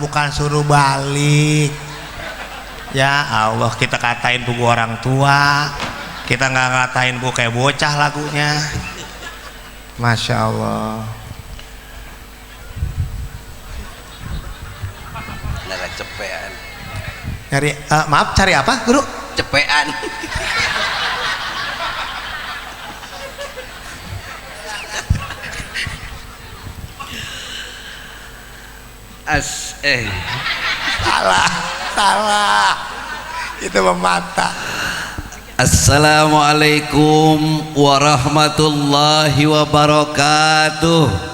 bukan suruh balik. Ya Allah, kita katain buku orang tua, kita nggak ngatain buku kayak bocah lagunya. Masya Allah. Nara cepean. Cari maaf, cari apa guru? Cepean. Salah itu memata. Assalamualaikum warahmatullahi wabarakatuh.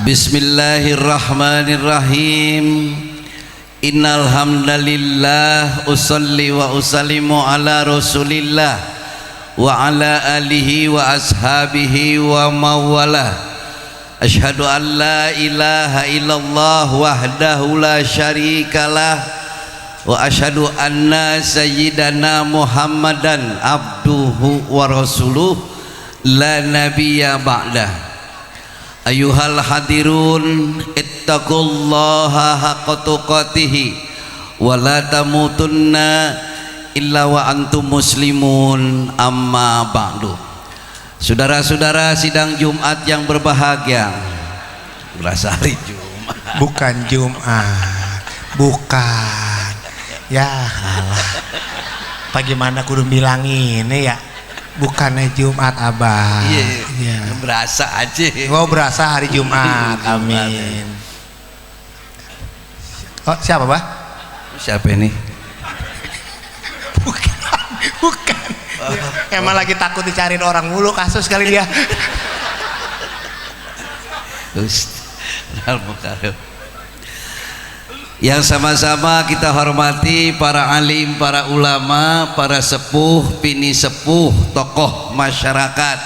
Bismillahirrahmanirrahim. Innal hamdalillah usolli wa usallimu ala rasulillah wa ala alihi wa ashabihi wa mawalah. Asyhadu an la ilaha illallah wahdahu la syarikalah wa asyhadu anna sayyidana Muhammadan abduhu wa rasuluh la nabiyya ba'dah. Ayuhal hadirun ittaqullaha haqqa tuqatih wa la tamutunna illa wa antum muslimun, amma ba'du. Saudara-saudara sidang Jumat yang berbahagia, berasa hari Jumat. Bukan Jumat, bukan. Ya Allah, bagaimana kudu bilang ini ya, bukannya Jumat abah. Iya, berasa aja. Oh, berasa hari Jumat. Amin. Oh, siapa bah? Siapa ini? Bukan. Emang lagi takut dicariin orang mulu kasus kali dia. Yang sama-sama kita hormati para alim, para ulama, para sepuh, pini sepuh, tokoh masyarakat,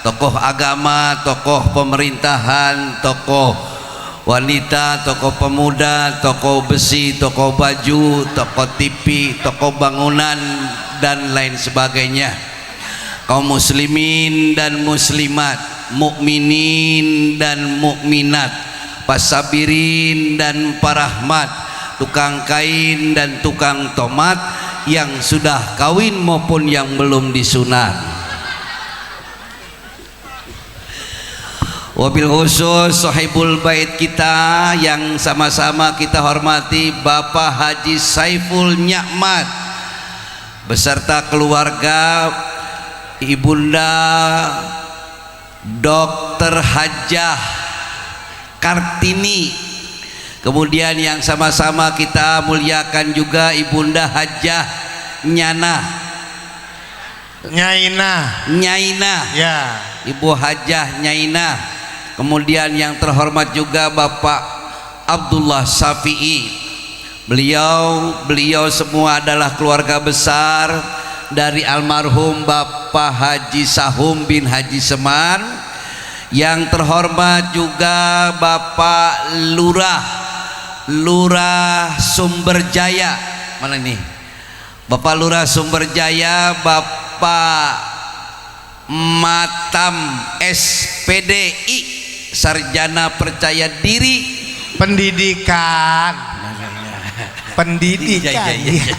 tokoh agama, tokoh pemerintahan, tokoh wanita, tokoh pemuda, tokoh besi, tokoh baju, tokoh TV, tokoh bangunan dan lain sebagainya. Kaum muslimin dan muslimat, mukminin dan mukminat, pasabirin dan parahmat, tukang kain dan tukang tomat, yang sudah kawin maupun yang belum disunat. Wabil khusus sahibul bait kita yang sama-sama kita hormati, Bapak Haji Saiful Nyakmat beserta keluarga, Ibunda Dr. Hajah Kartini. Kemudian yang sama-sama kita muliakan juga Ibunda Hajah Nyaina Ya, Ibu Hajah Nyaina. Kemudian yang terhormat juga Bapak Abdullah Safi'i. Beliau semua adalah keluarga besar dari almarhum Bapak Haji Sahum bin Haji Semar. Yang terhormat juga Bapak Lurah Sumberjaya. Mana ini? Bapak Lurah Sumberjaya, Bapak Matam SPDI, Sarjana Percaya Diri pendidikan. Iya.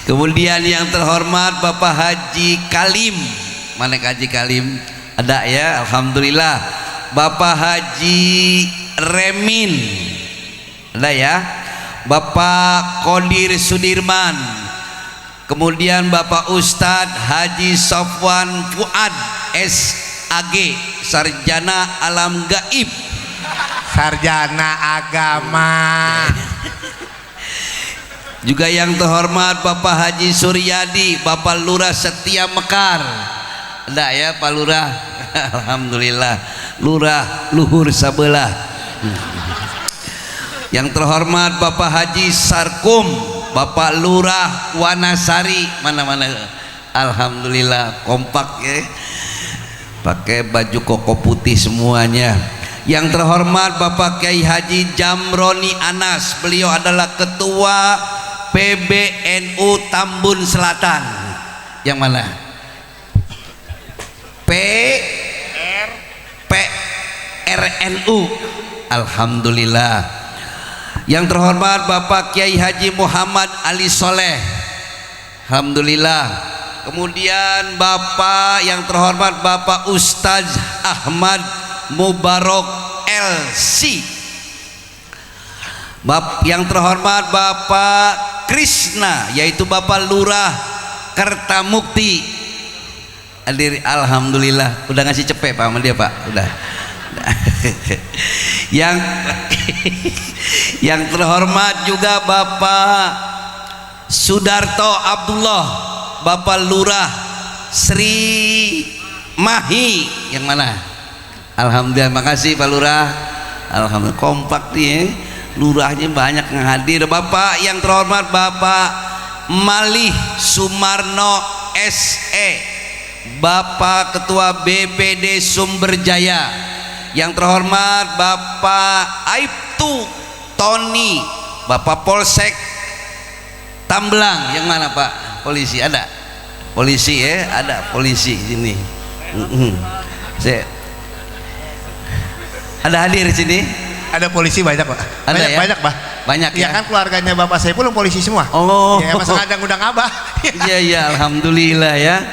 Kemudian yang terhormat Bapak Haji Kalim. Mana Haji Kalim? Ada ya, alhamdulillah. Bapak Haji Remin. Ada ya. Bapak Kodir Sudirman. Kemudian Bapak Ustadz Haji Sofwan Fuad SAG, Sarjana Alam Gaib, Sarjana Agama. Juga yang terhormat Bapak Haji Suryadi, Bapak Lurah Setia Mekar. Ada ya Pak Lurah? Alhamdulillah, Lurah luhur sabelah. Yang terhormat Bapak Haji Sarkum, Bapak Lurah Wanasari. Mana-mana, alhamdulillah kompak ya, pakai baju koko putih semuanya. Yang terhormat Bapak Kiai Haji Jamroni Anas, beliau adalah ketua PBNU Tambun Selatan. Yang mana? RNU. Alhamdulillah. Yang terhormat Bapak Kiai Haji Muhammad Ali Soleh, alhamdulillah. Kemudian Bapak yang terhormat Bapak Ustaz Ahmad Mubarok LC, yang terhormat Bapak Krishna, yaitu Bapak Lurah Kertamukti. Hadir, alhamdulillah. Udah ngasih cepet Pak sama dia Pak, udah. yang terhormat juga Bapak Sudarto Abdullah, Bapak Lurah Sri Mahi. Yang mana? Alhamdulillah, makasih Pak Lurah. Alhamdulillah, kompak nih, lurahnya banyak yang hadir. Bapak yang terhormat Bapak Malih Sumarno SE, Bapak Ketua BPD Sumberjaya. Yang terhormat Bapak Aibtu Tony, Bapak Polsek Tamblang. Yang mana Pak? Polisi ada? Polisi ya, ada polisi sini. Ada hadir di sini? Ada polisi banyak Pak. Ada Banyak, ya? banyak Pak. Banyak ya? Ya kan keluarganya Bapak saya pun polisi semua. Oh. Ya masa ngundang Abah. Iya iya, alhamdulillah ya.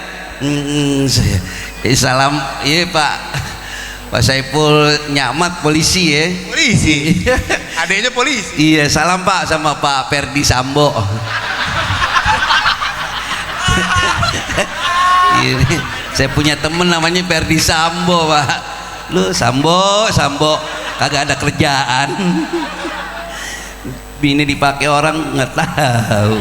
Salam, iya Pak Saipul Nyamat polisi ya. Polisi. Adanya polisi. Iya, salam Pak sama Pak Ferdi Sambo. Ini saya punya temen namanya Ferdi Sambo Pak. Lu Sambo kagak ada kerjaan. Bini dipakai orang nggak tahu.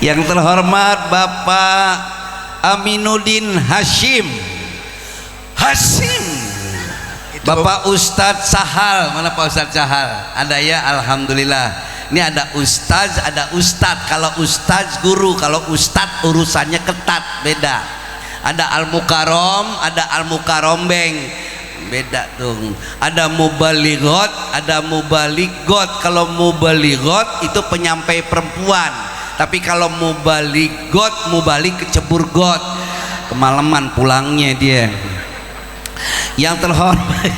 Yang terhormat Bapak Aminuddin Hashim, Bapak Ustadz Sahal. Mana Pak Ustadz Sahal? Ada ya, alhamdulillah. Ini ada Ustadz, ada Ustadz. Kalau Ustadz guru, kalau Ustadz urusannya ketat, beda. Ada Al-Mukarrom, ada Al-Mukarrombeng, beda tuh. Ada Mubalighot, ada Mubalighot. Kalau Mubalighot itu penyampai perempuan. Tapi kalau mubalik kecebur got, kemalaman pulangnya dia. Yang terhormat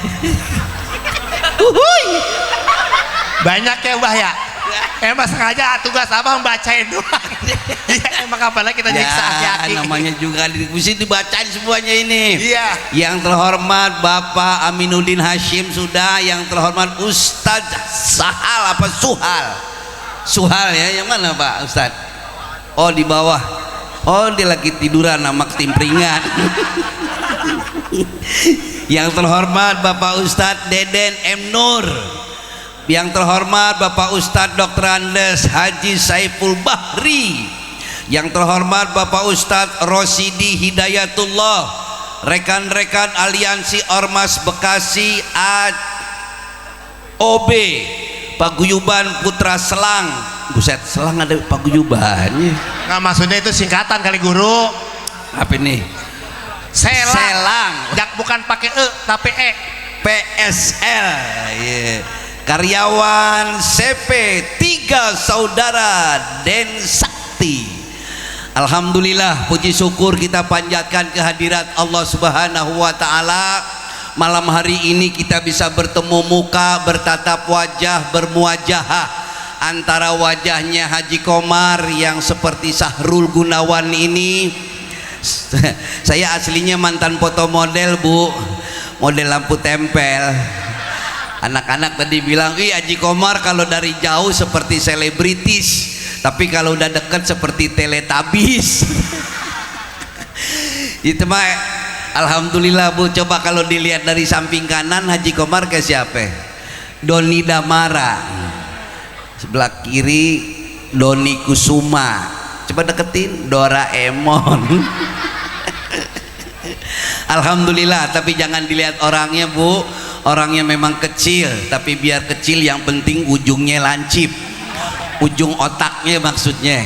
banyak ya Mbah ya. Emang sengaja tugas Abang bacain doang. Ya, emang kapan kita nyiksa aki-aki. Namanya juga diskusi, dibacain semuanya ini. Iya. Yang terhormat Bapak Aminuddin Hashim sudah. Yang terhormat Ustadz Sahal apa Suhal ya, yang mana Pak Ustadz? Oh di bawah. Oh dia lagi tiduran sama ketimpringan. Yang terhormat Bapak Ustadz Deden M. Nur. Yang terhormat Bapak Ustadz Dr. Andes Haji Saiful Bahri. Yang terhormat Bapak Ustadz Rosidi Hidayatullah, rekan-rekan Aliansi Ormas Bekasi AOB, Paguyuban Putra Selang. Buset, Selang ada paguyubannya. Nggak, maksudnya itu singkatan kali guru. Apa ini? Selang. Bukan pakai E tapi E. PSL. Yeah. Karyawan CP 3 Saudara Den Sakti. Alhamdulillah, puji syukur kita panjatkan kehadirat Allah Subhanahu wa taala. Malam hari ini kita bisa bertemu muka, bertatap wajah, bermuajahah antara wajahnya Haji Komar yang seperti Sahrul Gunawan ini. Saya aslinya mantan foto model Bu, model lampu tempel. Anak-anak tadi bilang, "Ih, Haji Komar kalau dari jauh seperti selebritis, tapi kalau udah deket seperti Teletubbies." Itu mah alhamdulillah Bu. Coba kalau dilihat dari samping kanan Haji Komar ke siapa? Doni Damara. Sebelah kiri Doni Kusuma. Coba deketin Doraemon. Alhamdulillah, tapi jangan dilihat orangnya Bu. Orangnya memang kecil, tapi biar kecil yang penting ujungnya lancip. Ujung otaknya maksudnya.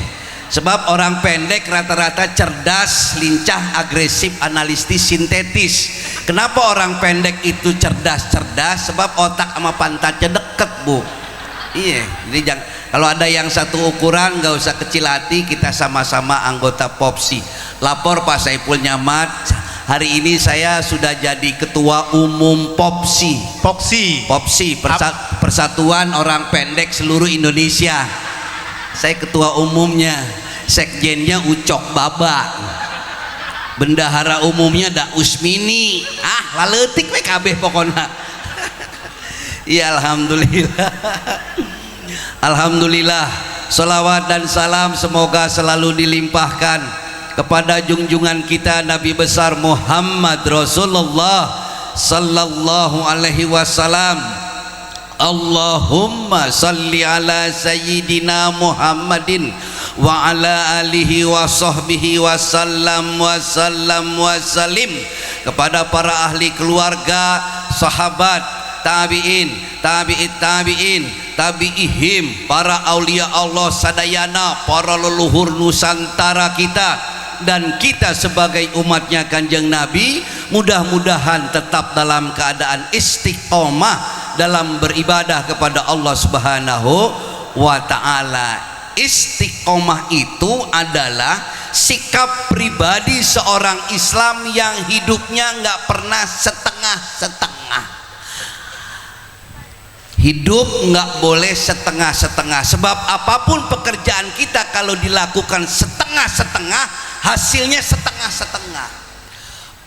Sebab orang pendek rata-rata cerdas, lincah, agresif, analitis, sintetis. Kenapa orang pendek itu cerdas? Sebab otak sama pantatnya deket Bu. Iya, jadi jangan, kalau ada yang satu ukuran nggak usah kecil hati, kita sama-sama anggota Popsi. Lapor Pak Saiful Nyamat, Hari ini saya sudah jadi ketua umum Popsi Persatuan Orang Pendek Seluruh Indonesia. Saya ketua umumnya, sekjennya Ucok Baba, bendahara umumnya Da Usmini. Laletik we kabeh pokona. Ya alhamdulillah. Alhamdulillah. Salawat dan salam semoga selalu dilimpahkan kepada junjungan kita Nabi besar Muhammad Rasulullah sallallahu alaihi wasallam. Allahumma salli ala sayyidina Muhammadin wa ala alihi wa sahbihi wasallam wasallim. Kepada para ahli keluarga, sahabat, tabi'in, tabi'ihim, para aulia Allah sadayana, para leluhur Nusantara kita, dan kita sebagai umatnya Kanjeng Nabi, mudah-mudahan tetap dalam keadaan istiqomah dalam beribadah kepada Allah Subhanahu wa ta'ala. Istiqomah itu adalah sikap pribadi seorang Islam yang hidupnya nggak pernah setengah-setengah. Hidup nggak boleh setengah-setengah, sebab apapun pekerjaan kita kalau dilakukan setengah-setengah, hasilnya setengah-setengah.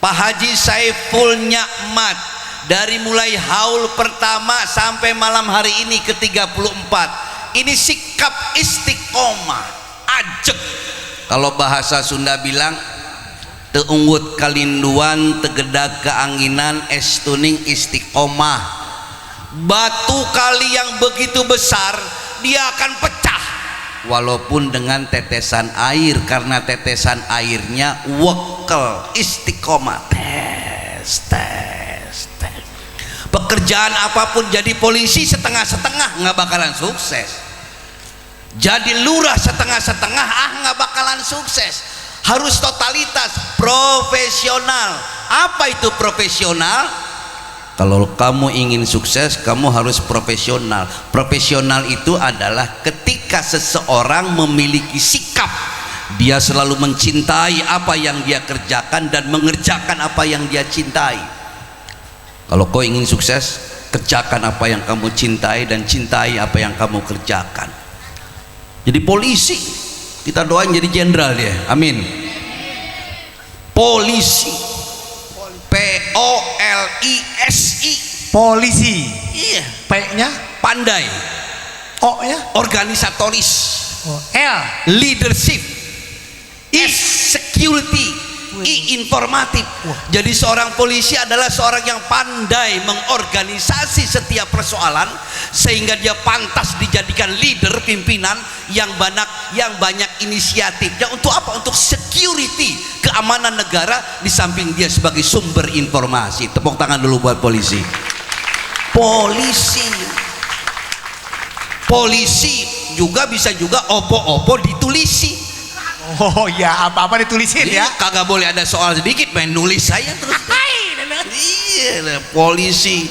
Pak Haji Saiful Nyakmat dari mulai haul pertama sampai malam hari ini ke-34, ini sikap istiqomah, ajek. Kalau bahasa Sunda bilang teunggut kalinduan, tegedag keanginan, estuning istiqomah. Batu kali yang begitu besar dia akan pecah walaupun dengan tetesan air, karena tetesan airnya wekel, istiqomah. Tes. Pekerjaan apapun, jadi polisi setengah-setengah nggak bakalan sukses, jadi lurah setengah-setengah nggak bakalan sukses. Harus totalitas, profesional. Apa itu profesional? Kalau kamu ingin sukses, kamu harus profesional. Profesional itu adalah ketika seseorang memiliki sikap, dia selalu mencintai apa yang dia kerjakan dan mengerjakan apa yang dia cintai. Kalau kau ingin sukses, kerjakan apa yang kamu cintai dan cintai apa yang kamu kerjakan. Jadi polisi, kita doain jadi jenderal dia, amin. Polisi, POLISI, polisi. iya. P-nya Pandai, O-nya organisatoris, L leadership, I security, I informatif. Jadi seorang polisi adalah seorang yang pandai mengorganisasi setiap persoalan sehingga dia pantas dijadikan leader, pimpinan yang banyak inisiatifnya. Untuk apa? Untuk security, keamanan negara, di samping dia sebagai sumber informasi. Tepuk tangan dulu buat polisi. Polisi juga bisa juga opo-opo ditulisi. Oh ya, apa-apa ditulisin ya. Kagak boleh ada soal sedikit main nulis saya terus. Iya, polisi.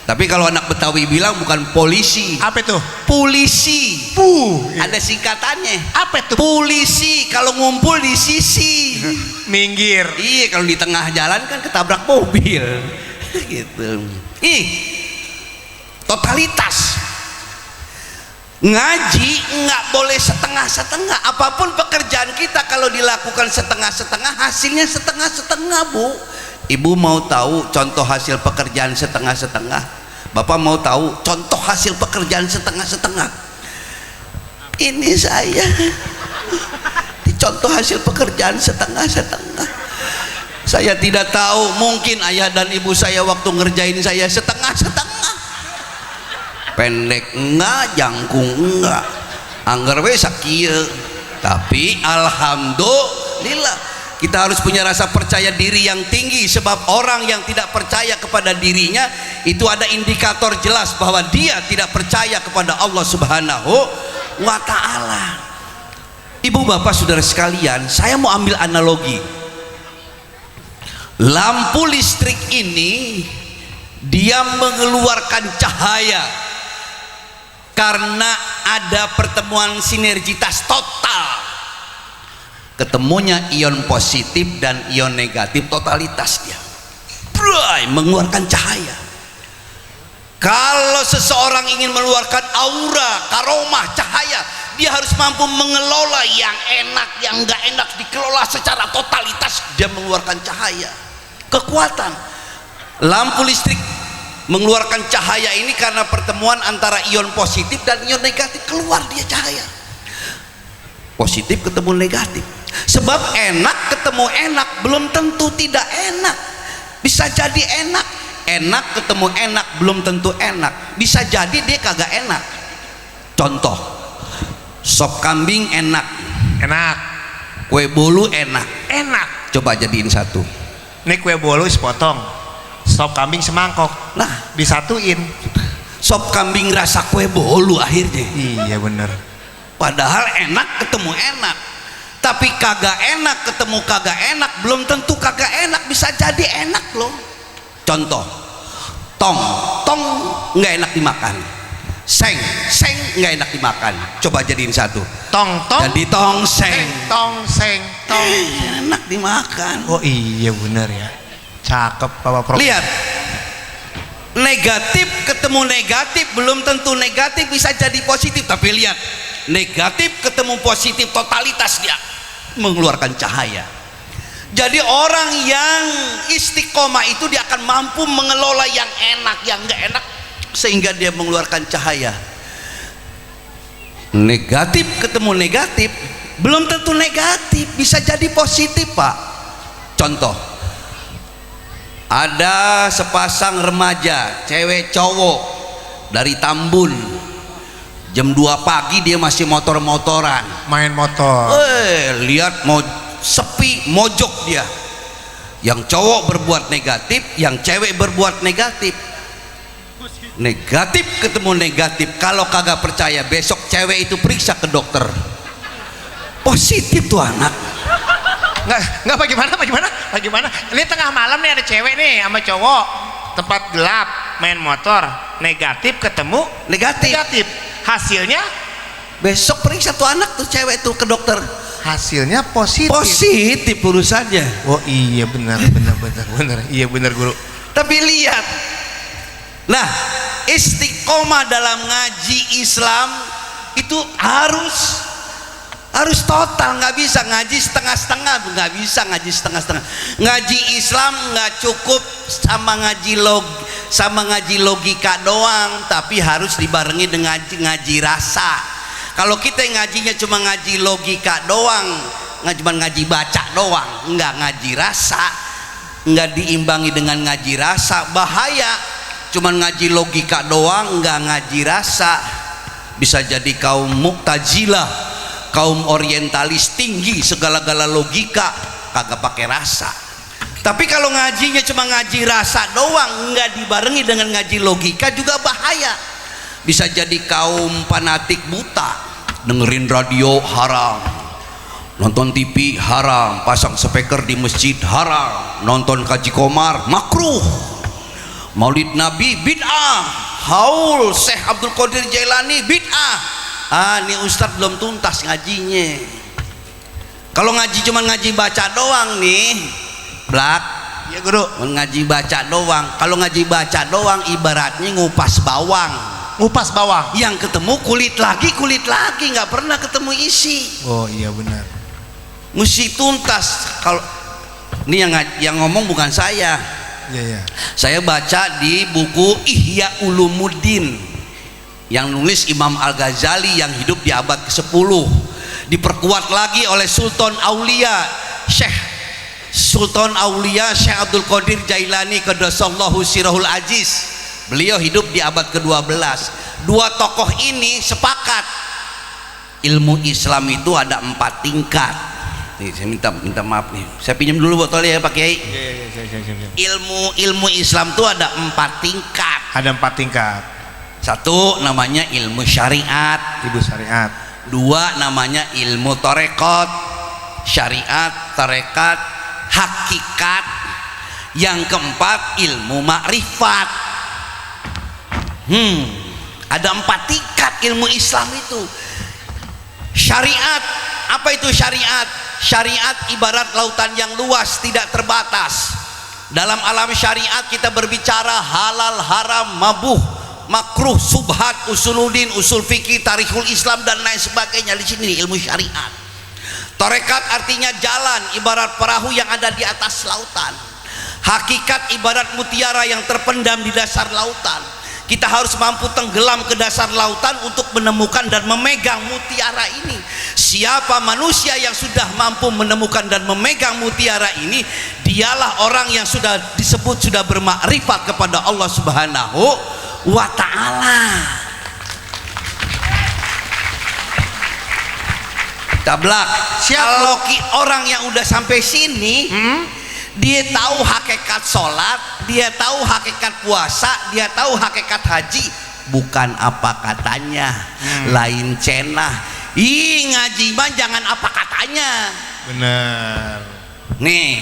Tapi kalau anak Betawi bilang bukan polisi. Apa itu? Polisi. Ada singkatannya. Apa itu? Polisi. Kalau ngumpul di sisi. Minggir. Iya, kalau di tengah jalan kan ketabrak mobil. Gitu. Totalitas. Ngaji nggak boleh setengah-setengah. Apapun pekerjaan kita kalau dilakukan setengah-setengah, hasilnya setengah-setengah, Bu. Ibu mau tahu contoh hasil pekerjaan setengah-setengah? Bapak mau tahu contoh hasil pekerjaan setengah-setengah? Ini saya dicontoh hasil pekerjaan setengah-setengah. Saya tidak tahu, mungkin ayah dan ibu saya waktu ngerjain saya setengah-setengah. Pendek enggak, jangkung enggak, anggar we sakieu. Tapi alhamdulillah kita harus punya rasa percaya diri yang tinggi, sebab orang yang tidak percaya kepada dirinya itu ada indikator jelas bahwa dia tidak percaya kepada Allah Subhanahu wa ta'ala. Ibu bapak saudara sekalian, saya mau ambil analogi. Lampu listrik ini dia mengeluarkan cahaya karena ada pertemuan sinergitas total. ketemunya ion positif dan ion negatif, totalitas dia mengeluarkan cahaya. Kalau seseorang ingin mengeluarkan aura, karomah, cahaya, dia harus mampu mengelola yang enak, yang enggak enak dikelola secara totalitas. Dia mengeluarkan cahaya, kekuatan. Lampu listrik mengeluarkan cahaya ini karena pertemuan antara ion positif dan ion negatif, keluar dia cahaya. Positif ketemu negatif. Sebab enak ketemu enak belum tentu tidak enak. Bisa jadi enak, enak ketemu enak belum tentu enak. Bisa jadi dia kagak enak. Contoh, sop kambing enak, kue bolu enak. Coba jadiin satu. Ini kue bolu sepotong, sop kambing semangkok. Nah, disatuin. Sop kambing rasa kue bolu akhirnya. Iya bener. Padahal enak ketemu enak. Tapi kagak enak ketemu kagak enak belum tentu kagak enak, bisa jadi enak loh. Contoh, tong nggak enak dimakan, seng nggak enak dimakan. Coba jadiin satu. Tong jadi tong seng enak dimakan. Oh iya bener ya, cakep Bapak Prof. Lihat, negatif ketemu negatif belum tentu negatif, bisa jadi positif. Tapi lihat, negatif ketemu positif, totalitas dia mengeluarkan cahaya. Jadi orang yang istiqomah itu dia akan mampu mengelola yang enak, yang enggak enak, sehingga dia mengeluarkan cahaya. Negatif ketemu negatif belum tentu negatif, bisa jadi positif Pak. Contoh, ada sepasang remaja cewek cowok dari Tambun, jam 2 pagi dia masih motor-motoran, main motor. Lihat mau sepi, mojok dia. Yang cowok berbuat negatif, yang cewek berbuat negatif. Negatif ketemu negatif. Kalau kagak percaya, besok cewek itu periksa ke dokter. Positif tuh anak. Nggak bagaimana? Ini tengah malam nih ada cewek nih sama cowok, tempat gelap, main motor, negatif ketemu negatif. Hasilnya besok periksa tuh anak tuh cewek tuh ke dokter. Hasilnya positif urusannya. Oh iya benar. Iya benar guru. Tapi lihat, nah istiqomah dalam ngaji Islam itu harus total, nggak bisa ngaji setengah-setengah, nggak bisa ngaji setengah-setengah. Ngaji Islam nggak cukup sama ngaji logika doang, tapi harus dibarengi dengan ngaji rasa. Kalau kita ngajinya cuma ngaji logika doang, cuma ngaji baca doang, nggak ngaji rasa, nggak diimbangi dengan ngaji rasa, bahaya. Cuma ngaji logika doang, nggak ngaji rasa, bisa jadi kaum Mu'tazilah, kaum orientalis tinggi, segala-gala logika, kagak pakai rasa. Tapi kalau ngajinya cuma ngaji rasa doang, nggak dibarengi dengan ngaji logika, juga bahaya. Bisa jadi kaum fanatik buta, dengerin radio haram, nonton TV haram, pasang speaker di masjid haram, nonton kaji komar makruh, maulid nabi bid'ah, haul Syekh Abdul Qadir Jailani bid'ah. Ini ustadz belum tuntas ngajinya. Kalau ngaji cuma ngaji baca doang nih, blak ya guru, ngaji baca doang. Kalau ngaji baca doang ibaratnya ngupas bawang, yang ketemu kulit lagi, nggak pernah ketemu isi. Oh iya benar, mesti tuntas. Kalau ini yang ngomong bukan saya. Iya. Saya baca di buku Ihya Ulumuddin yang nulis Imam Al-Ghazali yang hidup di abad ke-10, diperkuat lagi oleh Sultan Aulia Syekh Abdul Qadir Jailani Qaddasallahu sirrahul aziz. Beliau hidup di abad ke-12. Dua tokoh ini sepakat ilmu Islam itu ada 4 tingkat. Nih, saya minta maaf nih, saya pinjam dulu botolnya ya Pak Kiai. Ilmu Islam itu ada 4 tingkat. Ada 4 tingkat. 1 namanya ilmu syariat, Ibu syariat. 2 namanya ilmu torekot, syariat, tarekat, hakikat. Yang keempat ilmu makrifat. Ada 4 tingkat ilmu Islam itu. Syariat, apa itu syariat? syariat ibarat lautan yang luas tidak terbatas. Dalam alam syariat kita berbicara halal, haram, mabuh, makruh, subhat, usuluddin, usul fikih, tarikhul Islam dan lain sebagainya. Di sini ilmu syariat. Tarekat artinya jalan, ibarat perahu yang ada di atas lautan. Hakikat ibarat mutiara yang terpendam di dasar lautan. Kita harus mampu tenggelam ke dasar lautan untuk menemukan dan memegang mutiara ini. Siapa manusia yang sudah mampu menemukan dan memegang mutiara ini, dialah orang yang sudah disebut sudah bermakrifat kepada Allah Subhanahu wa ta'ala. Tablak. Kalau orang yang udah sampai sini, dia tahu hakikat sholat, dia tahu hakikat puasa, dia tahu hakikat haji. Bukan apa katanya, lain cenah. Ih, ngaji mah jangan apa katanya. Bener. Nih,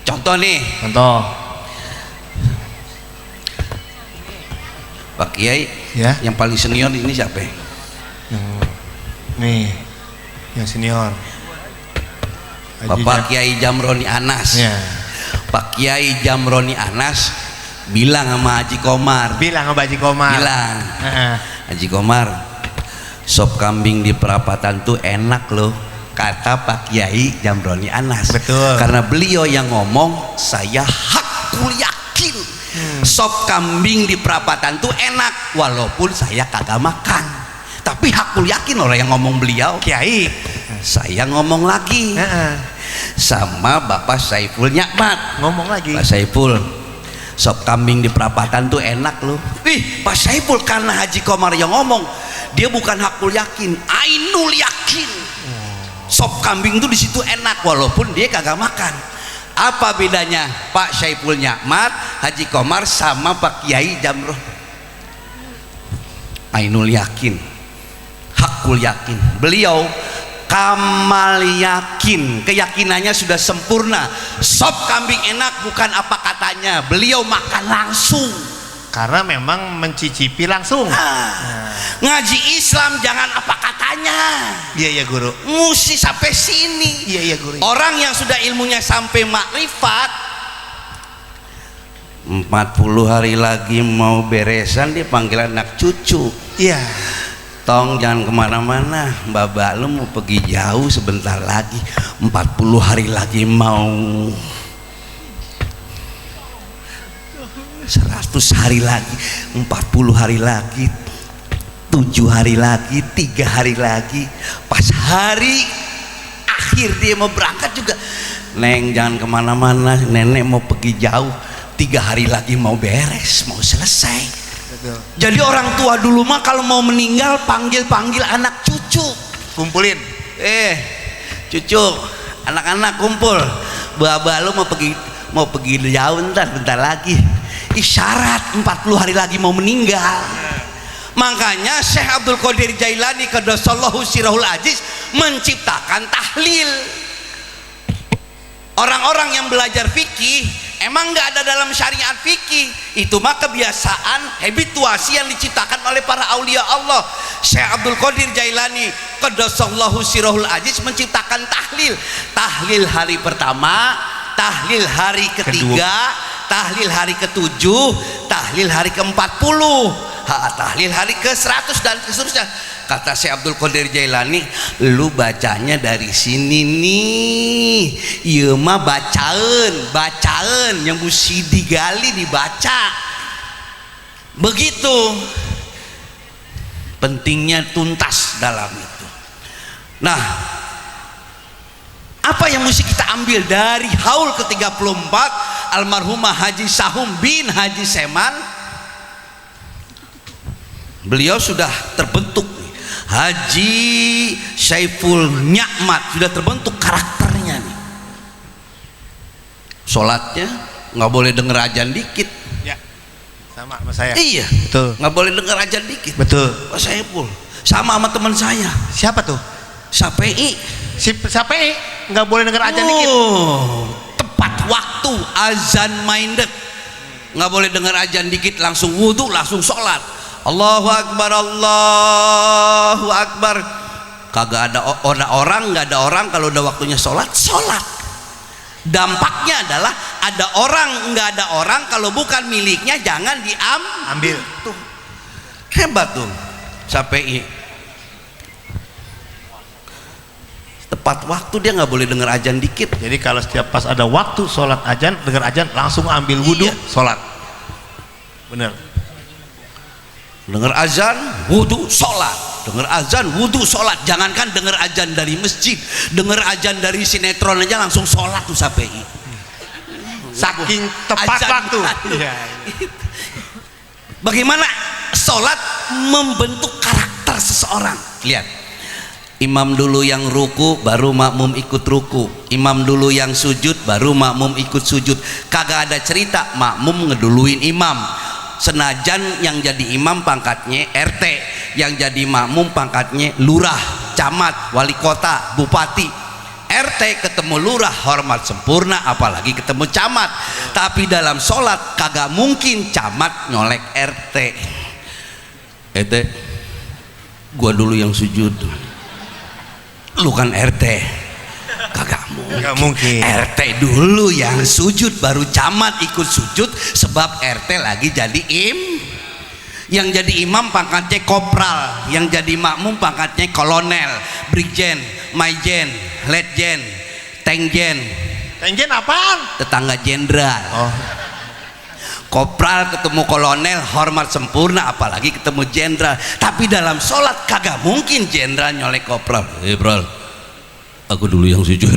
contoh nih. Contoh. Pak Kiai, Ya. yang paling senior ini siapa? Nih, yang senior. Bapak Kiai Jamroni Anas. Ya. Pak Kiai Jamroni Anas bilang sama Haji Komar. Bilang sama Haji Komar. Bilang, Haji Komar, sop kambing di perapatan tuh enak loh, kata Pak Kiai Jamroni Anas. Betul. Karena beliau yang ngomong, saya hakul yakin sop kambing di perapatan tuh enak walaupun saya kagak makan. Tapi hakul yakin orang yang ngomong beliau. Kiai. Saya ngomong lagi sama Bapak Saiful Nyakmat. Ngomong lagi. Pak Saiful, sop kambing di perapatan tuh enak loh. Pak Saiful, karena Haji Komar yang ngomong, dia bukan hakul yakin, ainul yakin. Sop kambing tuh di situ enak walaupun dia kagak makan. Apa bedanya Pak Saiful Nyakmat, Haji Komar sama Pak Kiai Jamroh? Ainul yakin, hakul yakin. Beliau kamal yakin, keyakinannya sudah sempurna. Sop kambing enak bukan apa katanya, beliau makan langsung. Karena memang mencicipi langsung. Ngaji Islam jangan apa katanya. Iya iya guru. Mesti sampai sini. Iya iya guru. Orang yang sudah ilmunya sampai makrifat, 40 hari lagi mau beresan, dia panggil anak cucu. Iya. Tong jangan kemana-mana, babak lu mau pergi jauh sebentar lagi, 40 hari lagi mau 100 hari lagi, 40 hari lagi, 7 hari lagi, 3 hari lagi. Pas hari akhir dia mau berangkat juga, Neng jangan kemana-mana, nenek mau pergi jauh, 3 hari lagi mau beres, mau selesai. Betul. Jadi orang tua dulu mah kalau mau meninggal panggil anak cucu, Kumpulin. Cucu, anak-anak kumpul, babak lu mau pergi jauh bentar lagi, isyarat 40 hari lagi mau meninggal. Makanya Syekh Abdul Qadir Jailani qaddasallahu sirrahul aziz menciptakan tahlil. Orang-orang yang belajar fikih emang nggak ada dalam syariat fikih, itu mah kebiasaan habituasi yang diciptakan oleh para aulia Allah. Syekh Abdul Qadir Jailani qaddasallahu sirrahul aziz menciptakan tahlil. Tahlil hari pertama, tahlil hari ketiga, tahlil hari ke-7, tahlil hari ke-40, tahlil hari ke-100 dan seterusnya. Kata Syekh Abdul Qadir Jailani, lu bacanya dari sini nih, ieu mah bacaan yang mesti digali dibaca. Begitu pentingnya tuntas dalam itu. Nah, apa yang mesti kita ambil dari haul ke-34 almarhumah Haji Sahum bin Haji Seman? Beliau sudah terbentuk, Haji Saiful Nyakmat sudah terbentuk karakternya nih. Sholatnya nggak boleh denger ajan dikit. Ya. Sama saya. Iya, Betul. nggak boleh denger ajan dikit. Betul. Pak Saiful sama teman saya Siapa tuh? Sapei. Siapa? Nggak boleh denger aja dikit. Tepat waktu azan minded, nggak boleh denger ajan dikit, langsung wudhu, langsung sholat. Allahu Akbar, Allahu Akbar. kagak ada orang, nggak ada orang. Kalau udah waktunya sholat, sholat. Dampaknya adalah ada orang, nggak ada orang. Kalau bukan miliknya jangan diambil. Tuh hebat tuh Syafi'i. Tepat waktu, dia nggak boleh dengar azan dikit. Jadi kalau setiap pas ada waktu sholat azan, dengar azan langsung ambil wudhu, sholat. Bener. Dengar azan, wudhu, sholat. Dengar azan, wudhu, sholat. Jangankan dengar azan dari masjid, dengar azan dari sinetron aja langsung sholat tuh Syafi'i. Saking tepat azan waktu. Iya. Bagaimana sholat membentuk karakter seseorang? Lihat. Imam dulu yang ruku, baru makmum ikut ruku. Imam dulu yang sujud, baru makmum ikut sujud. Kagak ada cerita makmum ngeduluin imam. Senajan yang jadi imam pangkatnya RT, yang jadi makmum pangkatnya lurah, camat, wali kota, bupati. RT ketemu lurah hormat sempurna, apalagi ketemu camat. Tapi dalam sholat kagak mungkin camat nyolek RT. Gua dulu yang sujud, lu kan RT. Kagak mungkin. RT dulu yang sujud, baru camat ikut sujud, sebab RT lagi jadi yang jadi imam pangkatnya kopral, yang jadi makmum pangkatnya kolonel, brigjen, maijen, letjen, tengjen. Tengjen apaan? Tetangga jenderal. Oh. Kopral ketemu kolonel hormat sempurna, apalagi ketemu jenderal. Tapi dalam sholat kagak mungkin jenderal nyolek kopral. Bro, aku dulu yang sujud.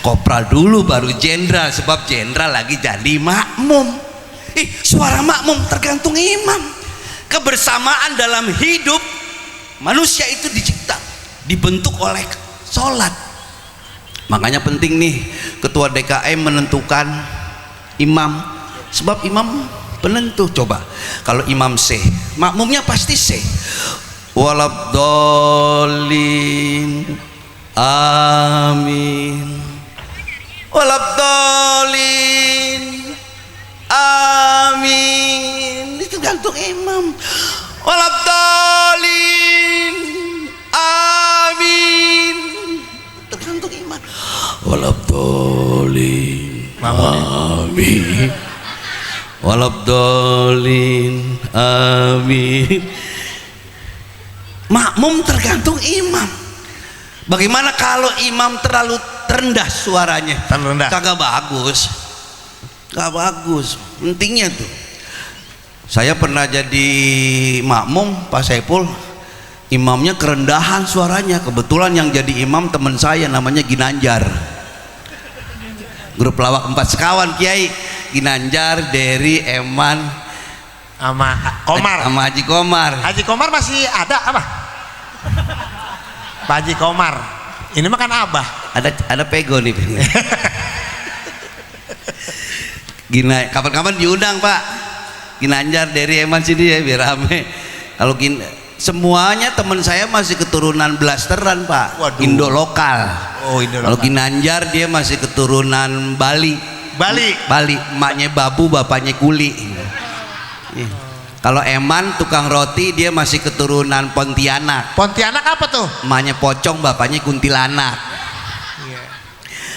Kopral dulu baru jenderal, sebab jenderal lagi jadi makmum. Suara makmum tergantung imam. Kebersamaan dalam hidup manusia itu dicipta, dibentuk oleh sholat. Makanya penting nih ketua DKM menentukan imam, sebab imam penentu. Coba kalau imam C, makmumnya pasti C. Walabdolin, amin. Walabdolin, amin. Itu gantung imam. Walabdolin, amin. Tergantung imam. Walabdolin, amin. Walabdolin, amin. Makmum tergantung imam. Bagaimana kalau imam terlalu rendah suaranya? Terlalu rendah. Kagak bagus. Kagak bagus. Pentingnya tuh. Saya pernah jadi makmum Pak Saiful, imamnya kerendahan suaranya. Kebetulan yang jadi imam teman saya namanya Ginanjar. Grup lawak 4 sekawan Kiai. Ginanjar, Dery, Eman, sama Komar, sama Haji Komar. Haji Komar masih ada apa? Pak Haji Komar ini mah kan abah. Ada pego nih. Gina, kapan-kapan diundang Pak. Ginanjar, Dery, Eman sini ya biar rame. Kalau semuanya teman saya masih keturunan blasteran Pak. Waduh. Indo lokal. Oh, Indo Kalau lokal. Ginanjar dia masih keturunan Bali. Bali, emaknya babu, bapaknya kuli. Kalau Eman tukang roti, dia masih keturunan Pontianak. Pontianak apa tuh? Emaknya pocong, bapaknya kuntilanak.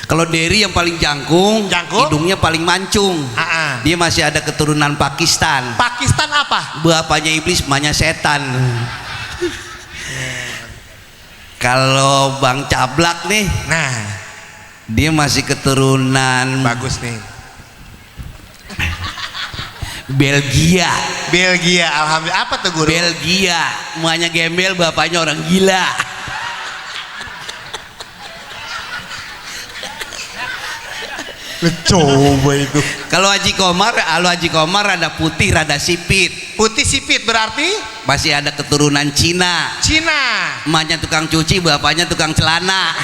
Kalau Dery yang paling jangkung, hidungnya paling mancung. Dia masih ada keturunan Pakistan. Pakistan apa? Bapaknya iblis, emaknya setan. Kalau Bang Cablak nih, nah dia masih keturunan bagus nih, Belgia. Belgia, alhamdulillah. Apa tuh guru? Belgia, emaknya gembel, bapaknya orang gila. Coba itu. Kalau Haji Komar ada putih, rada sipit. Putih sipit berarti Masih ada keturunan Cina. Cina. Emaknya tukang cuci, bapaknya tukang celana.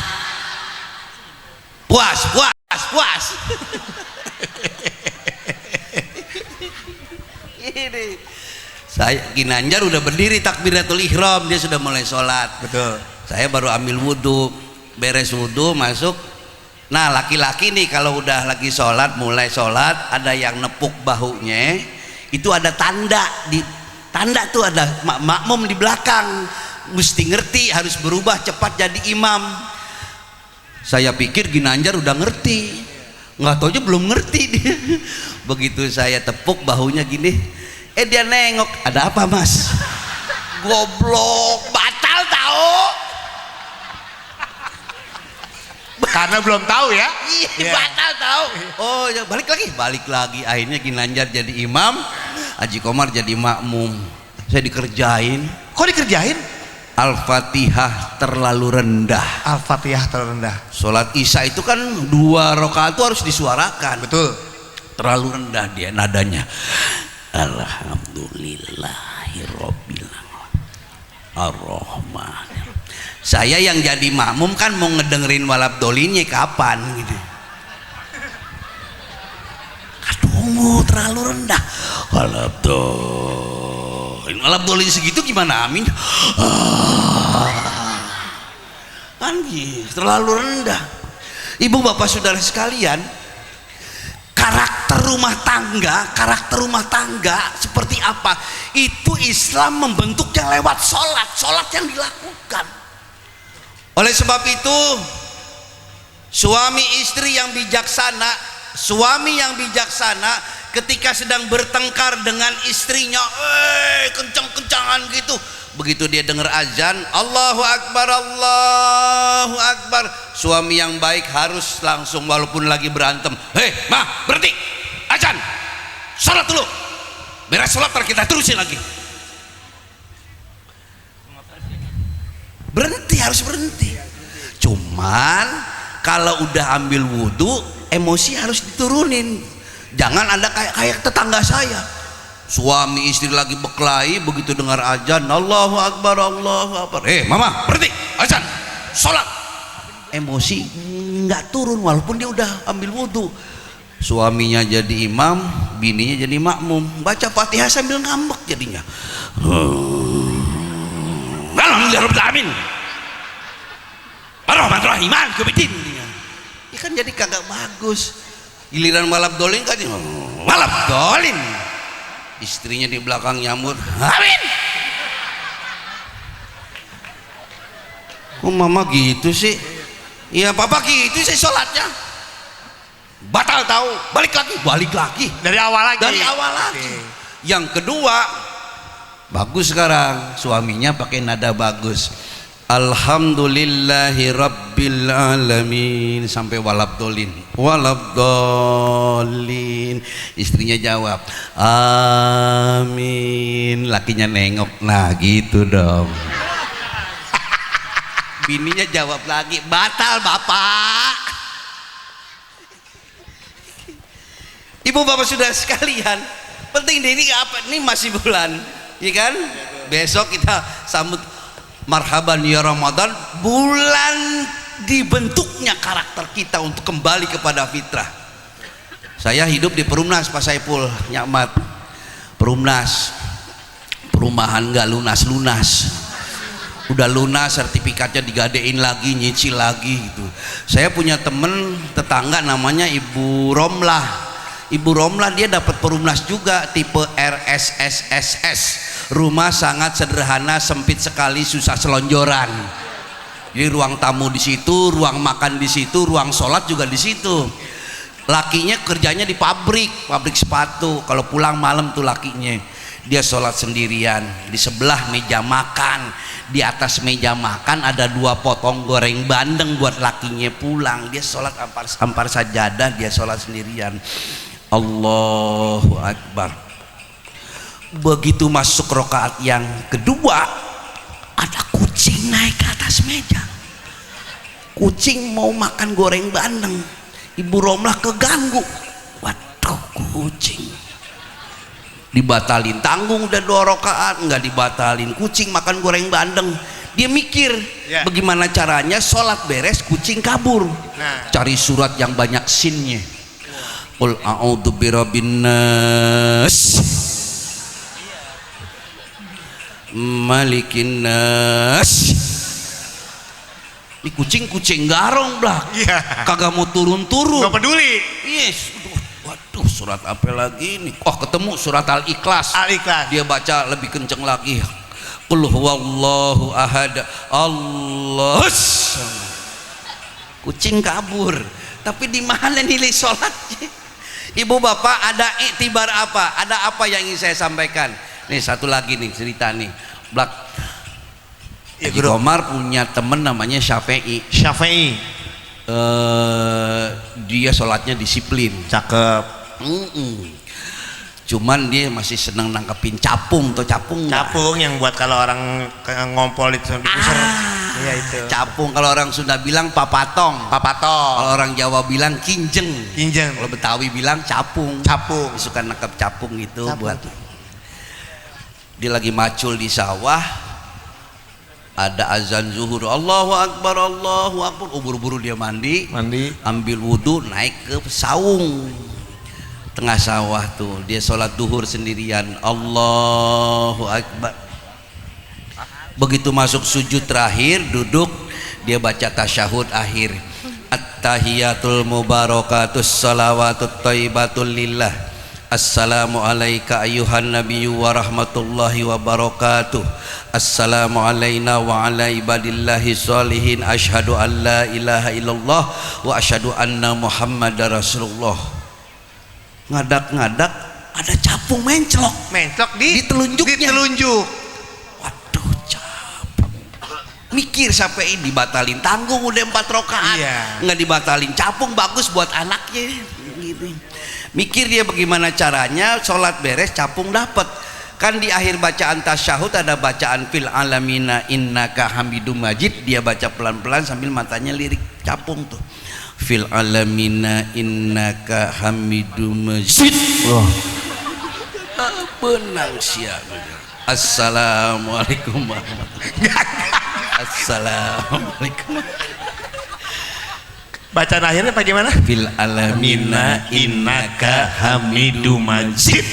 Puas. Ini saya Ginanjar udah berdiri takbiratul ihram, dia sudah mulai sholat. Betul. Saya baru ambil wudhu, beres wudhu masuk. Nah laki-laki nih kalau udah lagi sholat, mulai sholat, ada yang nepuk bahunya, itu ada tanda tuh ada makmum di belakang. mesti ngerti, harus berubah cepat jadi imam. Saya pikir Ginanjar udah ngerti, nggak tahu aja belum ngerti dia. Begitu saya tepuk bahunya gini, dia nengok, ada apa mas? Goblok, batal tahu. Karena belum tahu ya. Iya, batal tahu. Oh ya, balik lagi. Akhirnya Ginanjar jadi imam, Haji Komar jadi makmum. Saya dikerjain. Kok dikerjain? Al-Fatihah terlalu rendah. Al-Fatihah terlalu rendah. Sholat Isya itu kan 2 rakaat itu harus disuarakan. Betul. Terlalu rendah dia nadanya. Alhamdulillahirobbil ar-Rahman. Saya yang jadi makmum kan mau ngedengerin walabdolinnya kapan gitu. Aduh, terlalu rendah. Walabdolin segitu gimana amin? Kan terlalu rendah. Ibu bapak saudara sekalian, karakter rumah tangga seperti apa? Itu Islam membentuknya lewat sholat yang dilakukan. Oleh sebab itu, suami istri yang bijaksana, ketika sedang bertengkar dengan istrinya, kencang-kencangan gitu, begitu dia dengar azan, Allahu Akbar, suami yang baik harus langsung walaupun lagi berantem, mah berhenti, azan, sholat dulu, beres sholat kita terusin lagi. Harus berhenti. Cuman kalau udah ambil wudhu, emosi harus diturunin. Jangan ada kayak tetangga saya, suami istri lagi berkelahi, begitu dengar azan Allahu Akbar, mama berhenti, azan, sholat, emosi nggak turun walaupun dia udah ambil wudhu. Suaminya jadi imam, bininya jadi makmum, baca Fatihah sambil ngambek jadinya. Alhamdulillahirobbilalamin, Ar-Rahman kebetin. Ya kan jadi kagak bagus. Giliran walabdolin kan walabdolin, istrinya di belakang nyamur, amin. Kok mama gitu sih? Ya papa gitu sih sholatnya. Batal tahu, balik lagi. Dari awal lagi. Okay. Yang kedua, bagus sekarang suaminya pakai nada bagus. Alhamdulillahi rabbil alamin sampai walabdolin. Istrinya jawab amin, lakinya nengok, nah gitu dong. Bininya jawab lagi, batal bapak. Ibu bapak sudah sekalian, penting ini apa? Ini masih bulan, ya kan? Besok kita sambut marhaban ya Ramadan, bulan dibentuknya karakter kita untuk kembali kepada fitrah. Saya hidup di Perumnas Pak Saiful Nyamat, Perumnas, perumahan nggak lunas, udah lunas sertifikatnya digadein lagi, nyicil lagi gitu. Saya punya temen tetangga namanya Ibu Romlah. Ibu Romlah dia dapat Perumnas juga, tipe RSSSS, rumah sangat sederhana, sempit sekali, susah selonjoran. Jadi ruang tamu di situ, ruang makan di situ, ruang sholat juga di situ. Lakinya kerjanya di pabrik sepatu. Kalau pulang malam tuh lakinya, dia sholat sendirian di sebelah meja makan. Di atas meja makan ada 2 potong goreng bandeng buat lakinya pulang. Dia sholat ampar sajadah, dia sholat sendirian. Allahu Akbar. Begitu masuk rakaat yang kedua, ada kucing naik ke atas meja. Kucing mau makan goreng bandeng. Ibu Romlah keganggu. Waduh, kucing dibatalin, tanggung udah 2 rakaat nggak dibatalin, kucing makan goreng bandeng. Dia mikir bagaimana caranya sholat beres kucing kabur. Cari surat yang banyak sinnya. Qul a'udzu birabbin nas, malikin nas. Ini kucing garong dah, kagak mau turun-turun, nggak peduli. Yes. Waduh, surat apa lagi ini? Ketemu surat Al-Ikhlas. Al-Ikhlas. Dia baca lebih kenceng lagi. Qul huwallahu ahad, Allahus. Kucing kabur. Tapi di mana nilai sholatnya? Ibu bapak, ada iktibar apa? Ada apa yang ingin saya sampaikan? Nih satu lagi nih cerita nih. Blak. Haji Komar punya temen namanya Syafi'i. Dia sholatnya disiplin. Cakep. Cuman dia masih senang nangkepin capung tuh, capung yang buat kalau orang ngompol itu dipuser. Iya itu. Capung kalau orang Sunda bilang papatong. Kalau orang Jawa bilang kinjeng. Kalau Betawi bilang capung. Dia suka nangkep capung itu buat. Dia lagi macul di sawah, ada azan zuhur, Allahu Akbar, buru-buru dia mandi, ambil wudhu, naik ke saung tengah sawah tuh, dia sholat duhur sendirian, Allahu Akbar. Begitu masuk sujud terakhir, duduk, dia baca tasyahud akhir, at-tahiyatul mubarakatus salawatut thayyibatul lillah, assalamu alayka ayyuhan nabiyyu wa rahmatullahi wa barakatuh, assalamu alayna wa ala ibadillahi sholihin, asyhadu an la ilaha illallah wa asyhadu anna muhammadar rasulullah. Ngadak-ngadak ada capung menclok di telunjuknya. Waduh, capung. Mikir sampai ini dibatalin, tanggung udah 4 rakaat. Nggak dibatalin, capung bagus buat anaknya gitu. Mikir dia bagaimana caranya sholat beres, capung dapat. Kan di akhir bacaan tasyahud ada bacaan fil alamina innaka hamidum majid, dia baca pelan-pelan sambil matanya lirik capung tuh, fil alamina innaka hamidum majid. Benang siap. Assalamualaikum warahmatullahi wabarakatuh. Assalamualaikum. Bacaan akhirnya bagaimana? Fil alamina innaka hamidum majid.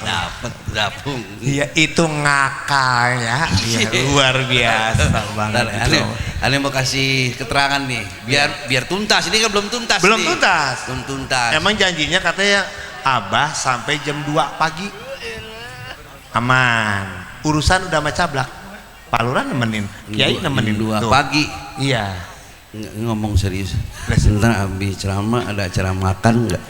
Dapat gabung. Iya itu ngakal ya. Luar biasa banget. Aneh mau kasih keterangan nih, biar tuntas. Ini kan belum tuntas. Belum tuntas. Emang janjinya katanya Abah sampai jam 2 pagi. Aman. Urusan udah sama Cablak. Pak Lurah nemenin, Kiai nemenin 2 pagi. Iya. Ngomong serius. Sebentar habis ceramah ada acara makan enggak?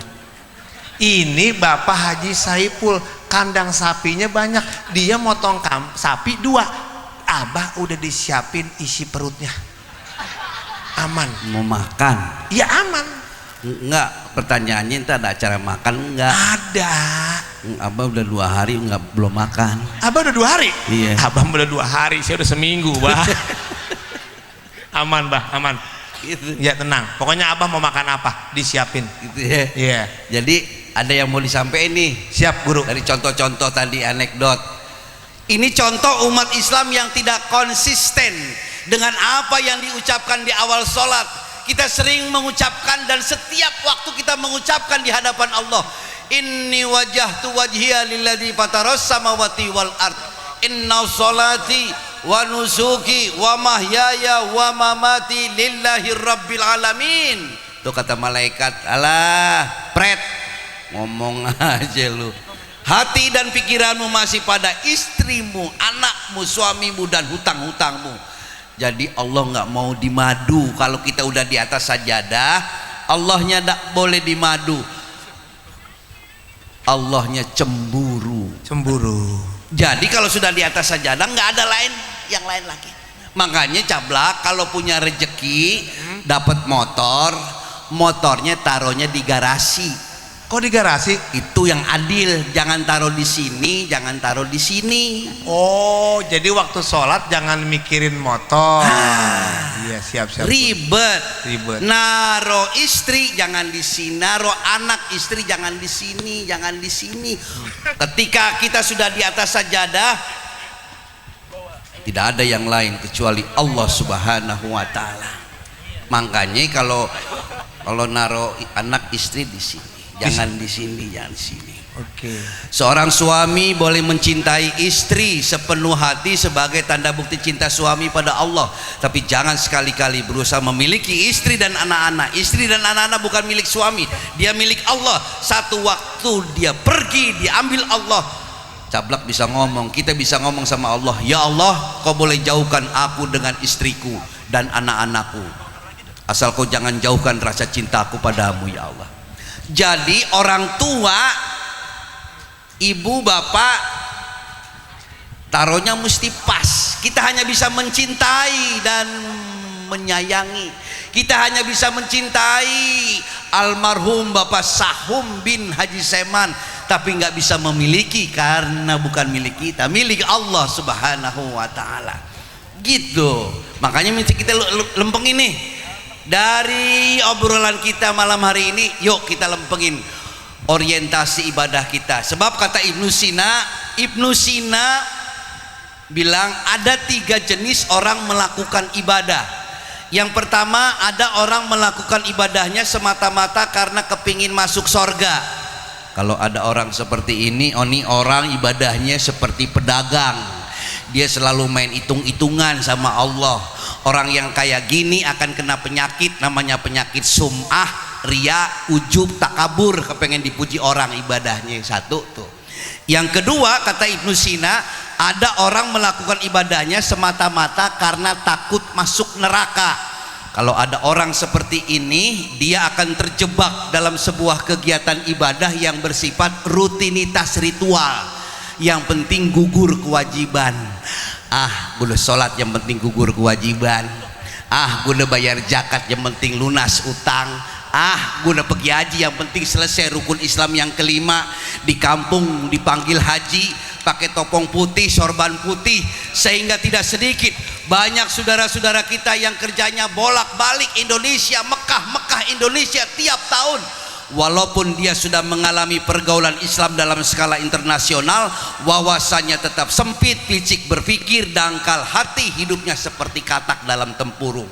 Ini Bapak Haji Saipul, kandang sapinya banyak, dia motong sapi 2, Abah udah disiapin isi perutnya, aman. Mau makan? Ya aman. Enggak, pertanyaannya itu ada acara makan enggak? Ada. Abah udah 2 hari belum makan. Abah udah 2 hari? Iya. Abah udah 2 hari, saya udah seminggu, Bah. Aman, Bah, aman. Gitu. Ya tenang, pokoknya Abah mau makan apa disiapin gitu ya. Iya. Jadi ada yang mau disampaikan nih. Siap guru. Dari contoh-contoh tadi, anekdot. Ini contoh umat Islam yang tidak konsisten dengan apa yang diucapkan di awal sholat. Kita sering mengucapkan dan setiap waktu kita mengucapkan di hadapan Allah, inni wajjahtu wajhiya lilladzi fataras samawati wal ard, inna sholati wa nusuki wa mahyaya wa mamati lillahi rabbil alamin. Tuh kata malaikat, alah pret, ngomong aja lu. Hati dan pikiranmu masih pada istrimu, anakmu, suamimu dan hutang-hutangmu. Jadi Allah nggak mau dimadu. Kalau kita udah di atas sajadah, Allahnya tidak boleh dimadu. Allahnya cemburu. Jadi kalau sudah di atas sajadah nggak ada yang lain lagi. Makanya Cablak kalau punya rejeki dapat motornya taruhnya di garasi. Kok di garasi? Itu yang adil, jangan taruh di sini, jangan taruh di sini. Oh, jadi waktu sholat jangan mikirin motor. Iya, siap. Ribet. Naro istri jangan di sini, naro anak istri jangan di sini, jangan di sini. Ketika kita sudah di atas sajadah, tidak ada yang lain kecuali Allah Subhanahu wa taala. Makanya kalau naro anak istri di sini, jangan di sini, jangan di sini. Oke. Seorang suami boleh mencintai istri sepenuh hati sebagai tanda bukti cinta suami pada Allah, tapi jangan sekali-kali berusaha memiliki istri dan anak-anak. Istri dan anak-anak bukan milik suami, dia milik Allah. Satu waktu dia pergi, diambil Allah. Cablak bisa ngomong, kita bisa ngomong sama Allah, ya Allah, kau boleh jauhkan aku dengan istriku dan anak-anakku, asal kau jangan jauhkan rasa cintaku padamu ya Allah. Jadi orang tua, ibu bapak, taruhnya mesti pas. Kita hanya bisa mencintai dan menyayangi, kita hanya bisa mencintai almarhum Bapak Sahum bin Haji Seman, tapi nggak bisa memiliki karena bukan milik kita, milik Allah Subhanahu wa Ta'ala. Gitu, makanya mesti kita lempengin nih dari obrolan kita malam hari ini. Yuk kita lempengin orientasi ibadah kita. Sebab kata Ibnu Sina bilang ada 3 jenis orang melakukan ibadah. Yang pertama, ada orang melakukan ibadahnya semata-mata karena kepingin masuk sorga. Kalau ada orang seperti ini orang ibadahnya seperti pedagang, dia selalu main hitung-hitungan sama Allah. Orang yang kayak gini akan kena penyakit, namanya penyakit sum'ah, ria, ujub, takabur, kepengen dipuji orang ibadahnya. Satu tuh. Yang kedua, kata Ibnu Sina, ada orang melakukan ibadahnya semata-mata karena takut masuk neraka. Kalau ada orang seperti ini, dia akan terjebak dalam sebuah kegiatan ibadah yang bersifat rutinitas ritual. Yang penting gugur kewajiban. Gue udah sholat, yang penting gugur kewajiban. Gue udah bayar zakat, yang penting lunas utang. Gue udah pergi haji, yang penting selesai rukun Islam yang kelima. Di kampung dipanggil haji, pakai topong putih, sorban putih, sehingga tidak sedikit banyak saudara-saudara kita yang kerjanya bolak-balik Indonesia, Mekah Indonesia tiap tahun. Walaupun dia sudah mengalami pergaulan Islam dalam skala internasional, wawasannya tetap sempit, picik berpikir, dangkal hati, hidupnya seperti katak dalam tempurung.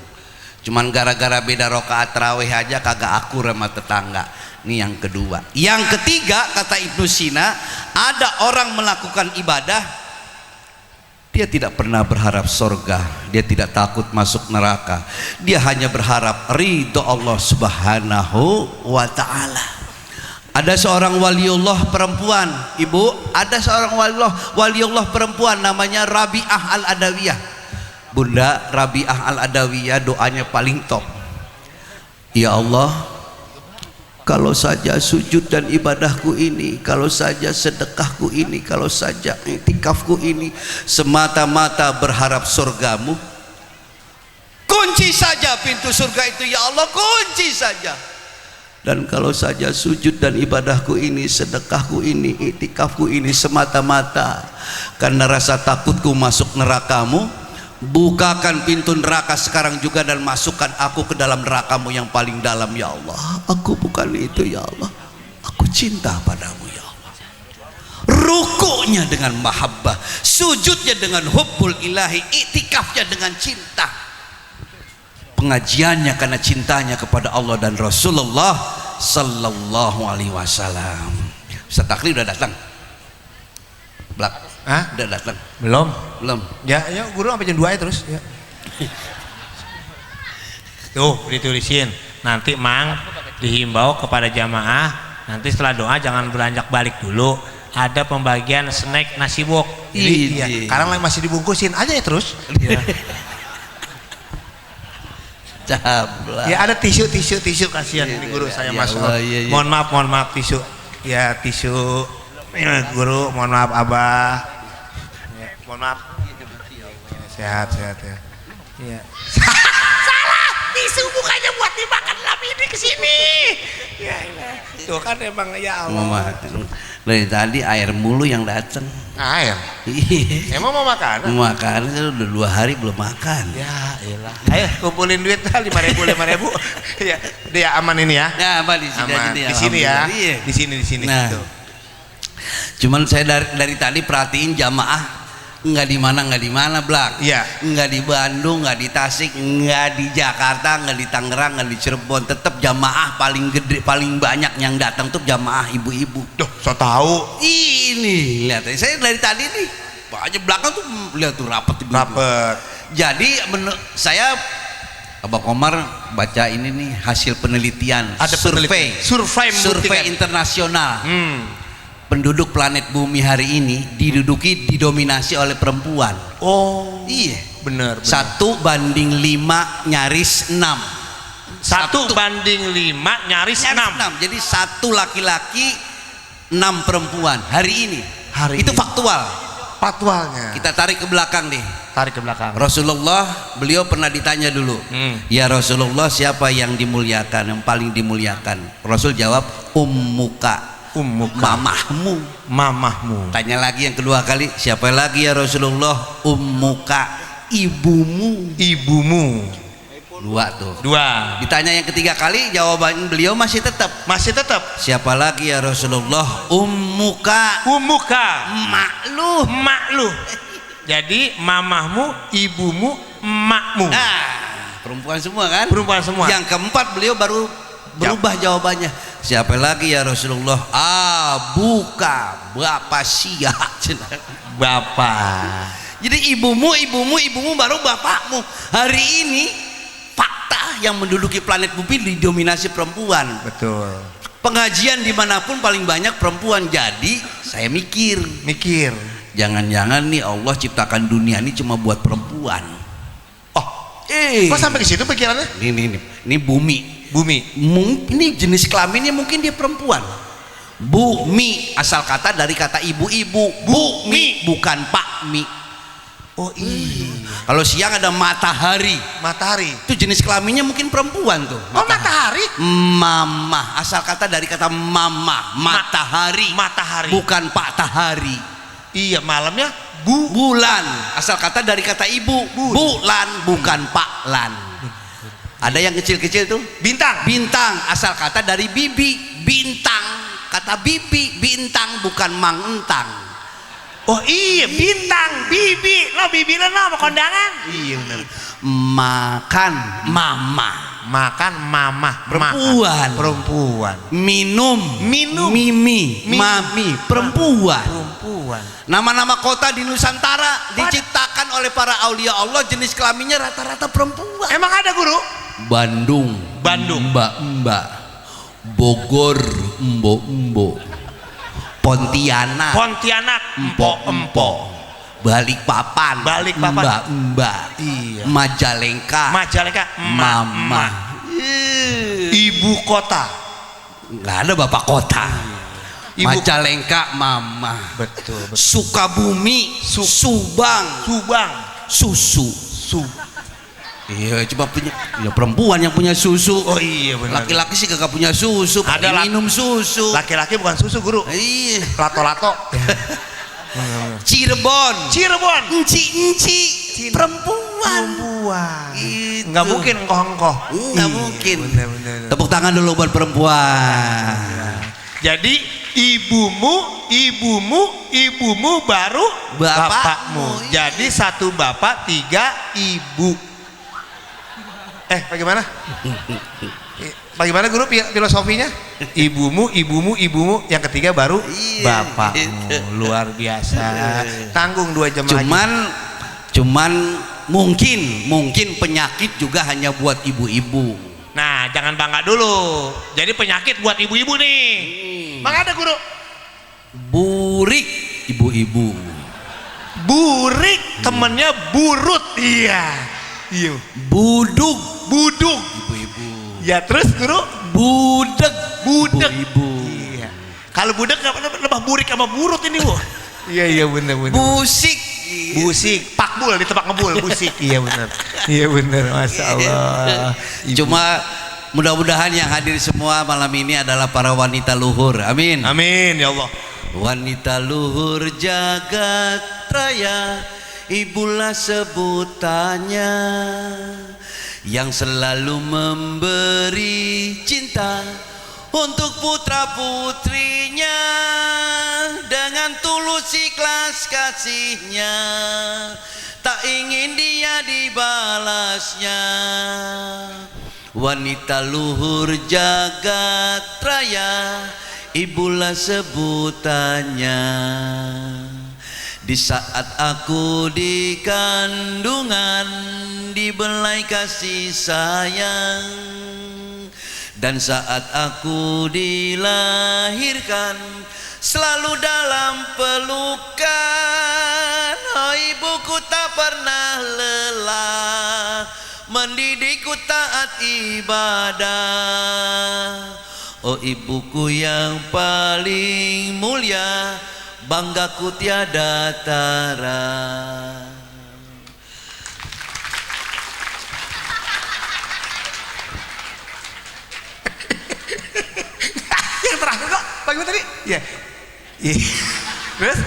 Cuman gara-gara beda rakaat tarawih aja kagak akur sama tetangga. Ini yang kedua. Yang ketiga, kata Ibnu Sina, ada orang melakukan ibadah, dia tidak pernah berharap sorga, dia tidak takut masuk neraka, dia hanya berharap ridho Allah Subhanahu wa Ta'ala. Ada seorang waliullah perempuan, ibu, ada seorang waliullah perempuan namanya Rabi'ah Al-Adawiyah. Bunda Rabi'ah Al-Adawiyah doanya paling top. Ya Allah, kalau saja sujud dan ibadahku ini, kalau saja sedekahku ini, kalau saja iktikafku ini semata-mata berharap surgamu, kunci saja pintu surga itu ya Allah, kunci saja. Dan kalau saja sujud dan ibadahku ini, sedekahku ini, iktikafku ini semata-mata karena rasa takutku masuk nerakamu, bukakan pintu neraka sekarang juga dan masukkan aku ke dalam nerakamu yang paling dalam ya Allah. Aku bukan itu ya Allah, aku cinta padamu ya Allah. Rukuknya dengan mahabbah, sujudnya dengan hubbul ilahi, iktikafnya dengan cinta, pengajiannya karena cintanya kepada Allah dan Rasulullah sallallahu alaihi wasallam. Ustaz Takri udah datang? Blak. Udah datang? Belum. Ya, guru sampai jam 2 ya terus. Ya. Tuh ditulisin. Nanti Mang dihimbau kepada jamaah, nanti setelah doa jangan beranjak balik dulu. Ada pembagian snack nasi bok. Jadi ya, sekarang lagi masih dibungkusin aja ya terus. Ya. Ya ada tisu kasihan ini guru saya masuk. Ya. Mohon maaf tisu. Ya tisu. Ya, guru, mohon maaf Abah. Ya, mohon maaf. Sehat ya. Iya. Salah, tisu bukannya buat dimakan lama ini kesini. Ya, itu kan emang ya Allah. Dari tadi air mulu yang datang. Air? Emang mau makan? Mau makan, udah 2 hari belum makan. Ya elah. Ayo kumpulin duit 5.000. Ya, dia aman ini ya. Ya, apa di sini aja di sini ya. Di sini. Nah. Gitu. Cuman saya dari tadi perhatiin jamaah nggak di mana Blak. Iya. Nggak di Bandung, nggak di Tasik, nggak di Jakarta, nggak di Tangerang, nggak di Cirebon. Tetap jamaah paling gede, paling banyak yang datang tuh jamaah ibu-ibu. Duh, so tahu. Ini lihat, saya dari tadi nih banyak belakang tuh lihat tuh rapet. Jadi saya Abang Komar baca ini nih hasil penelitian. Ada survei internasional. penduduk planet bumi hari ini didominasi oleh perempuan. Oh Iya, bener. 1:5 nyaris 6. 1:5 nyaris 6. Jadi 1 laki-laki 6 perempuan hari ini. Itu faktual. Fatwanya. Kita tarik ke belakang deh. Tarik ke belakang. Rasulullah, beliau pernah ditanya dulu, ya Rasulullah, siapa yang dimuliakan, yang paling dimuliakan? Rasul jawab, ummuka, mamahmu. Tanya lagi yang kedua kali, siapa lagi ya Rasulullah? Ummuka, ibumu. 2 tuh. Ditanya yang ketiga kali, jawaban beliau masih tetap. Siapa lagi ya Rasulullah? Ummuka, maklu. Jadi mamahmu, ibumu, emakmu. Perempuan semua kan? Yang keempat beliau baru berubah jawabannya. Siapa lagi ya Rasulullah? Abuka, bapak sia. Bapak. Jadi ibumu baru bapakmu. Hari ini fakta yang menduduki planet bumi didominasi perempuan. Betul. Pengajian dimanapun paling banyak perempuan. Jadi saya mikir. Jangan-jangan nih Allah ciptakan dunia ini cuma buat perempuan. Kok sampai ke situ pikirannya? Ini bumi. Ini jenis kelaminnya mungkin dia perempuan. Bumi asal kata dari kata ibu-ibu. Bumi bukan pakmi. Oh iya. Kalau siang ada matahari. Itu jenis kelaminnya mungkin perempuan tuh. Matahari. Mama asal kata dari kata mama. Matahari. Bukan pak tahari. Iya, malamnya bulan asal kata dari kata ibu. Bulan bukan pak lan. Ada yang kecil-kecil tuh bintang asal kata dari bibi. Bintang kata bibi. Bintang bukan mang entang. Oh iya, bintang bibi. Lo bibi lo mau kondangan. Iya benar. Makan mama perempuan. Minum mimi mami perempuan. Nama-nama kota di Nusantara diciptakan oleh para aulia Allah, jenis kelaminnya rata-rata perempuan. Emang ada guru? Bandung mbak, Bogor embo, Pontianak empo, Balikpapan mbak, iya. Majalengka mama. Ibu kota nggak ada bapak kota. Majalengka mama. Betul. Sukabumi Subang susu. Iya, coba punya ya perempuan yang punya susu. Oh iya benar. Laki-laki sih kagak punya susu. Ada minum susu. Laki-laki bukan susu guru. Iya. Lato-lato. Cirebon. Enci. Perempuan. Gitu. Nggak mungkin engkoh. Nggak mungkin. Bener. Tepuk tangan dulu buat perempuan. Jadi ibumu baru bapakmu. Jadi 1 bapak 3 ibu. Bagaimana guru filosofinya? Ibumu, yang ketiga baru bapakmu. Luar biasa. Tanggung 2 jam lagi. Cuman mungkin penyakit juga hanya buat ibu-ibu. Nah, jangan bangga dulu. Jadi penyakit buat ibu-ibu nih. Bang ada guru. Burik ibu-ibu. Burik temennya burut. Iya. Buduk ibu-ibu. Ya terus guru. Budek ibu-ibu. Iya. Kalau budek lebih burik sama burut ini bu. Iya bener. Busik, pakbul ditebak ngebul, busik. Iya bener, masya Allah. Cuma mudah-mudahan yang hadir semua malam ini adalah para wanita luhur. Amin ya Allah. Wanita luhur jagat raya, ibulah sebutannya, yang selalu memberi cinta untuk putra putrinya, dengan tulus ikhlas kasihnya, tak ingin dia dibalasnya. Wanita luhur jagat raya, ibulah sebutannya. Di saat aku di kandungan, dibelai kasih sayang, dan saat aku dilahirkan, selalu dalam pelukan. Oh ibuku tak pernah lelah mendidikku taat ibadah. Oh ibuku yang paling mulia, banggaku tiada tara. Yang terakhir kok bagaimana tadi? Iya. Iya. Terus?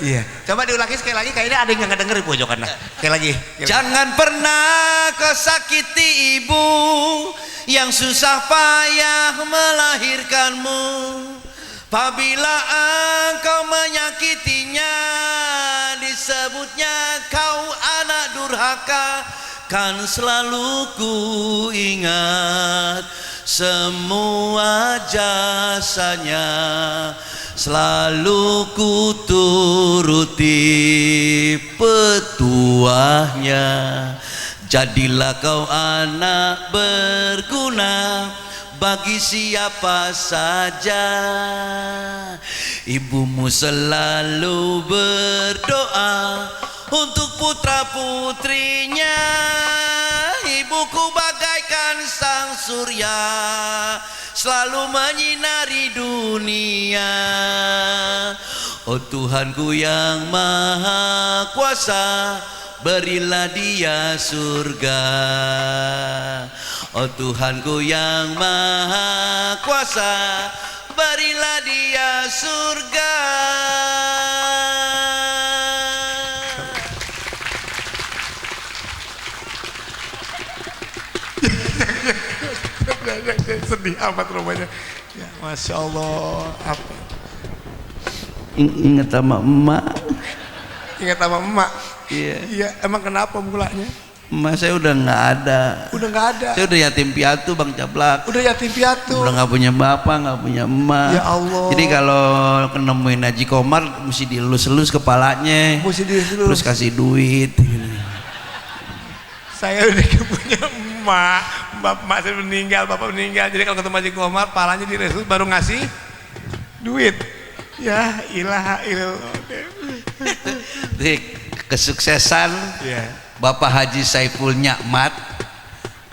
Iya. Coba diulangi sekali lagi, kayaknya ada yang nggak denger di pojokan. Nah, sekali lagi. Jangan pernah kau sakiti ibu yang susah payah melahirkanmu. Apabila engkau menyakitinya, disebutnya kau anak durhaka. Kan selalu ku ingat semua jasanya, selalu ku turuti petuahnya. Jadilah kau anak berguna bagi siapa saja. Ibumu selalu berdoa untuk putra putrinya. Ibuku bagaikan sang surya, selalu menyinari dunia. Oh Tuhanku yang maha kuasa, berilah dia surga. Oh Tuhanku yang maha kuasa, berilah dia surga. Sedih amat rumahnya. Ya, Masya Allah. Apa? Ingat sama emak. Ingat sama emak. Iya. Iya. Emang kenapa mulanya? Emak saya udah nggak ada. Udah nggak ada. Saya udah yatim piatu Bang Cablak. Udah yatim piatu. Udah nggak punya bapak, nggak punya emak. Ya Allah. Jadi kalau nemuin Haji Komar mesti dilus-elus kepalanya. Mesti dilus-elus. Terus kasih duit. Saya udah gak punya emak. Bapak saya meninggal, bapak meninggal. Jadi kalau ketemu Haji Komar, palanya dilus baru ngasih duit. Ya ilaha illallah. Jadi kesuksesan Bapak Haji Saiful Nyakmat,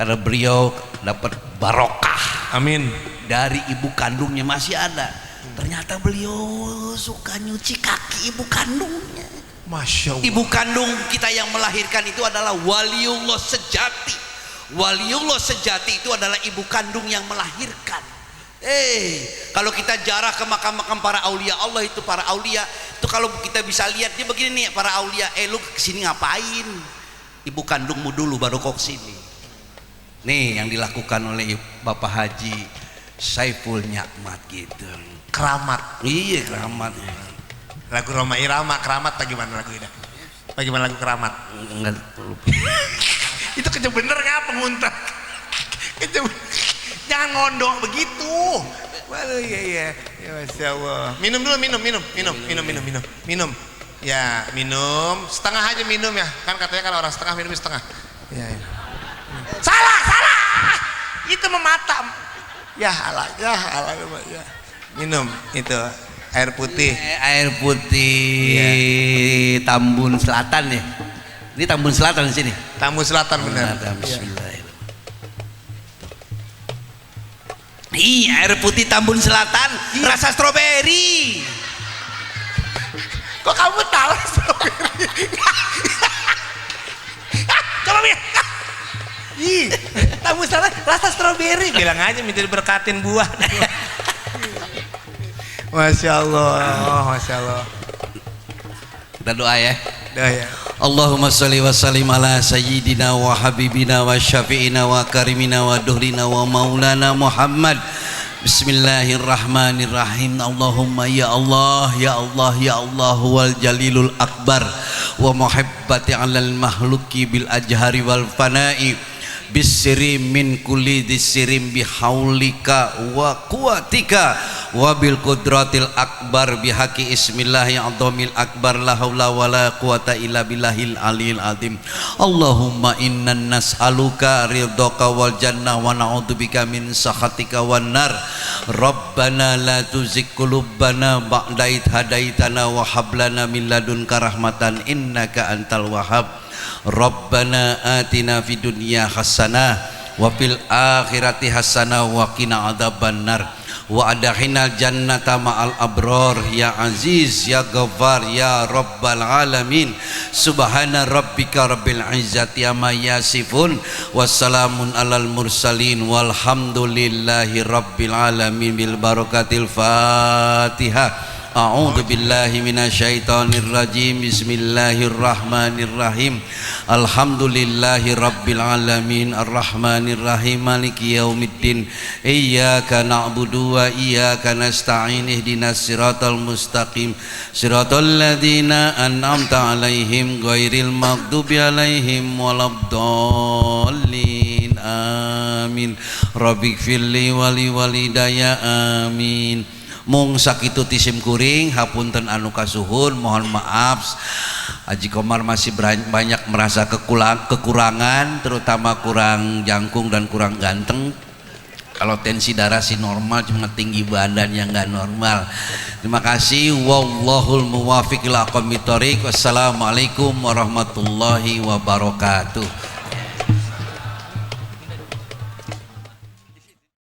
karena beliau dapat barokah. Amin. Dari ibu kandungnya masih ada. Ternyata beliau suka nyuci kaki ibu kandungnya. Masya Allah. Ibu kandung kita yang melahirkan itu adalah waliullah sejati. Waliullah sejati itu adalah ibu kandung yang melahirkan. Kalau kita jarah ke makam-makam para aulia Allah, itu para aulia itu kalau kita bisa lihat dia begini nih, para aulia, lu kesini ngapain? Ibu kandungmu dulu baru kau kesini. Nih yang dilakukan oleh Bapak Haji Saiful Nyakmat gitu. Keramat. Iya keramat. Lagu Roma Irama keramat bagaimana lagu ini? Bagaimana lagu keramat? Enggak lupa. Itu kece bener ngapa nguntah? Kece jangan ngondong begitu. Waduh iya. Ya Masya Allah. Minum dulu minum. Ya minum setengah aja minum ya. Kan katanya kan orang setengah minum setengah. Ya. Salah. Itu memata. Ya Allah. Ya. Minum itu air putih. Air putih Tambun Selatan ya. Ini Tambun Selatan di sini. Tambun Selatan benar. Bismillahirrahmanirrahim. Iya, air putih Tambun Selatan, rasa stroberi. Kok kamu tahu stroberi? Coba lihat. Tambun Selatan rasa stroberi. Bilang aja minta diberkatin buah. Masya Allah. Kita doa ya. Doa ya. Allahumma salli wa sallim ala sayyidina wa habibina wa syafi'ina wa karimina wa duhrina wa maulana Muhammad. Bismillahirrahmanirrahim. Allahumma ya Allah wal jalilul akbar wa muhibbati alal mahluki bil ajhari wal fana'i bisirim min kulli disirim bihaulika wa quwatika wa bil qudratil akbar bihaqi ismillahil azamil akbar la haula wala quwata illa billahil aliyil azim. Allahumma inna nas'aluka ridhaka wal jannah wa na'udzubika min sakhatika wan nar. Rabbana la tuzigh qulubana ba'da idh hadaitana wa hab lana min ladunka rahmatan innaka antal wahhab. Rabbana atina fid dunya hasanah wa fil akhirati hasanah wa qina adzabannar wa adkhilnal jannata ma'al abrar ya aziz ya ghaffar ya rabbal alamin. Subhana rabbika rabbil izzati amma yasifun wassalamun alal mursalin walhamdulillahi rabbil alamin bil barakatil Fatihah. A'udzu billahi minasyaitonir rajim. Bismillahirrahmanirrahim. Alhamdulillahi rabbil alamin arrahmanir rahim maliki yaumiddin. Iyyaka na'budu wa iyyaka nasta'in ihdinas siratal mustaqim siratal ladzina an'amta 'alaihim ghairil maghdubi 'alaihim waladdallin. Amin. Rabbighfirli wa li walidayya. Amin. Mung sakitu tisim kuring hapunten anu kasuhun, mohon maaf. Haji Komar masih banyak merasa kekurangan, terutama kurang jangkung dan kurang ganteng. Kalau tensi darah sih normal, cuma tinggi badan yang nggak normal. Terima kasih. Wallahul muwaffiq ila aqwamit thoriq. Wassalamualaikum warahmatullahi wabarakatuh.